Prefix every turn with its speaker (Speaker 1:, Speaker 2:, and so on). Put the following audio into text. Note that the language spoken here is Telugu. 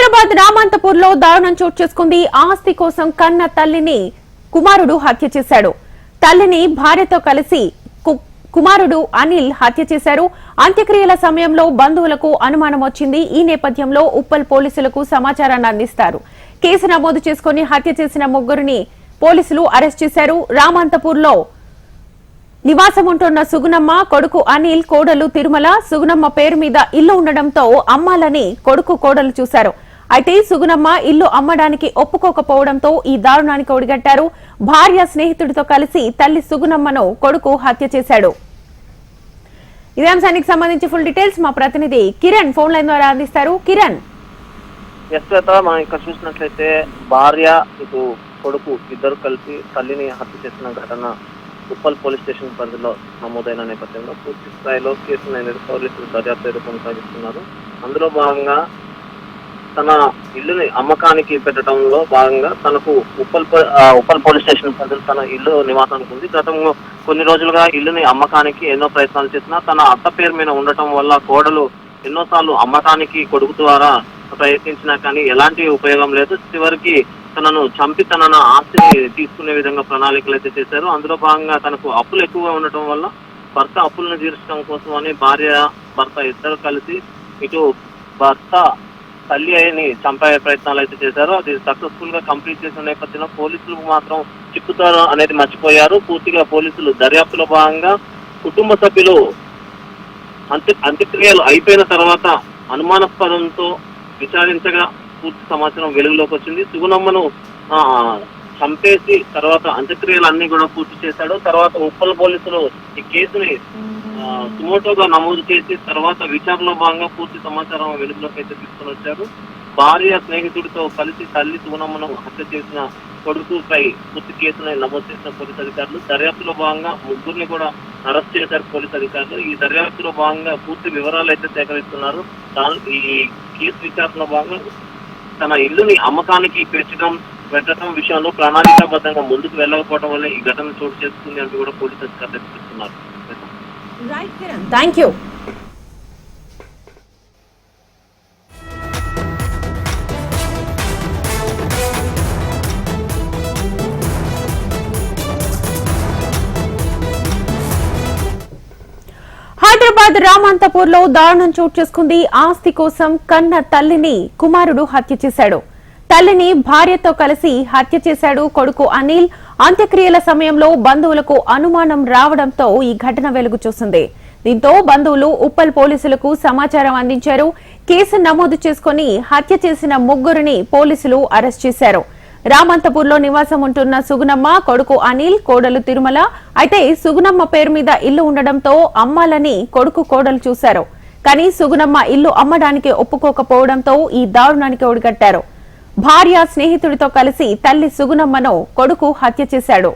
Speaker 1: హైదరాబాద్ రామంతపూర్ లో దారుణం చోటు చేసుకుంది. ఆస్తి కోసం కన్న తల్లిని కుమారుడు హత్య చేశాడు. తల్లిని భార్యతో కలిసి కుమారుడు అనిల్ హత్య చేశారు. అంత్యక్రియల సమయంలో బంధువులకు అనుమానం వచ్చింది. ఈ నేపథ్యంలో ఉప్పల్ పోలీసులకు సమాచారాన్ని అందిస్తారు. కేసు నమోదు చేసుకుని హత్య చేసిన ముగ్గురిని పోలీసులు అరెస్ట్ చేశారు. రామంతపూర్ లో నివాసం ఉంటున్న సుగుణమ్మ, కొడుకు అనిల్, కోడలు తిరుమల. సుగుణమ్మ పేరు మీద ఇల్లు ఉండడంతో అమ్మాలని కొడుకు కోడలు చూశారు. అయితే సుగుణమ్మ ఇల్లు అమ్మడానికి ఒప్పుకోకపోవడంతో ఈ దారుణానికి ఒడిగట్టారు. భార్య స్నేహితుడితో కలిసి తల్లి సుగుణమ్మను కొడుకు హత్య చేశాడు. ఇదే అంశానికి సంబంధించి ఫుల్ డీటెయిల్స్ మా ప్రతినిధి కిరణ్ ఫోన్ లైన్ ద్వారా అందిస్తారు. కిరణ్,
Speaker 2: మనం ఇక్కడ చూసినట్లయితే భార్య ఇటు కొడుకు ఇద్దరు కలిసి తల్లిని హత్య చేసిన ఘటన ఉప్పల్ పోలీస్ స్టేషన్ పరిధిలో నమోదైన నేపథ్యంలో పూర్తి స్థాయిలో కేసును పోలీసులు దర్యాప్తు కొనసాగిస్తున్నారు. అందులో భాగంగా తన ఇల్లుని అమ్మకానికి పెట్టడంలో భాగంగా తనకు ఉప్పల్ పోలీస్ స్టేషన్ పరిధిలో తన ఇల్లు నివాసానికి ఉంది. గతంలో కొన్ని రోజులుగా ఇల్లుని అమ్మకానికి ఎన్నో ప్రయత్నాలు చేసినా తన అత్త పేరు మీద ఉండటం వల్ల కోడలు ఎన్నోసార్లు అమ్మకానికి కొడుకు ద్వారా ప్రయత్నించినా కానీ ఎలాంటి ఉపయోగం లేదు. చివరికి తనను చంపి తన ఆస్తిని తీసుకునే విధంగా ప్రణాళికలు అయితే చేశారు. అందులో భాగంగా తనకు అప్పులు ఎక్కువగా ఉండటం వల్ల భర్త అప్పులను తీర్చడం కోసమని భార్య భర్త ఇద్దరు కలిసి ఇటు భర్త తల్లి అయిని చంపే ప్రయత్నాలు అయితే చేశారు. అది సక్సెస్ఫుల్ గా కంప్లీట్ చేసిన నేపథ్యంలో పోలీసులు మాత్రం చిక్కుతారు అనేది మర్చిపోయారు. పూర్తిగా పోలీసులు దర్యాప్తులో భాగంగా కుటుంబ సభ్యులు అంత్యక్రియలు అయిపోయిన తర్వాత అనుమానాస్పదంతో విచారించగా పూర్తి సమాచారం వెలుగులోకి వచ్చింది. సుగుణమ్మను చంపేసి తర్వాత అంత్యక్రియలు అన్ని కూడా పూర్తి చేశాడు. తర్వాత ఉప్పల్ పోలీసులు ఈ కేసుని సుమోటోగా నమోదు చేసి తర్వాత విచారణలో భాగంగా పూర్తి సమాచారం వెలుగులోకి అయితే తీసుకుని వచ్చారు. భార్య స్నేహితుడితో కలిసి తల్లి సుగుణమ్మను హత్య చేసిన కొడుకుపై పూర్తి కేసును నమోదు చేసిన పోలీసు అధికారులు దర్యాప్తులో భాగంగా ముగ్గురిని కూడా అరెస్ట్ చేశారు పోలీసు అధికారులు. ఈ దర్యాప్తులో భాగంగా పూర్తి వివరాలు అయితే సేకరిస్తున్నారు. ఈ కేసు విచారణలో భాగంగా తన ఇల్లుని అమ్మకానికి పెట్టడం విషయంలో ప్రణాళికాబద్ధంగా ముందుకు వెళ్ళకపోవడం వల్ల ఈ ఘటన చోటు చేసుకుంది అంటూ కూడా పోలీసు అధికారులు చెప్తున్నారు.
Speaker 1: Thank you. హైదరాబాద్ రామంతపూర్ లో దారుణం చోటు చేసుకుంది. ఆస్తి కోసం కన్న తల్లిని కుమారుడు హత్య చేశాడు. తల్లిని భార్యతో కలిసి హత్య చేశాడు కొడుకు అనిల్. అంత్యక్రియల సమయంలో బంధువులకు అనుమానం రావడంతో ఈ ఘటన వెలుగు చూసింది. దీంతో బంధువులు ఉప్పల్ పోలీసులకు సమాచారం అందించారు. కేసు నమోదు చేసుకుని హత్య చేసిన ముగ్గురిని పోలీసులు అరెస్ట్ చేశారు. రామంతపూర్ లో నివాసం ఉంటున్న సుగుణమ్మ, కొడుకు అనిల్, కోడలు తిరుమల. అయితే సుగుణమ్మ పేరు మీద ఇల్లు ఉండడంతో అమ్మాలని కొడుకు కోడలు చూశారు. కానీ సుగుణమ్మ ఇల్లు అమ్మడానికి ఒప్పుకోకపోవడంతో ఈ దారుణానికి ఒడిగట్టారు. భార్య స్నేహితుడితో కలిసి తల్లి సుగుణమ్మను కొడుకు హత్య చేశాడు.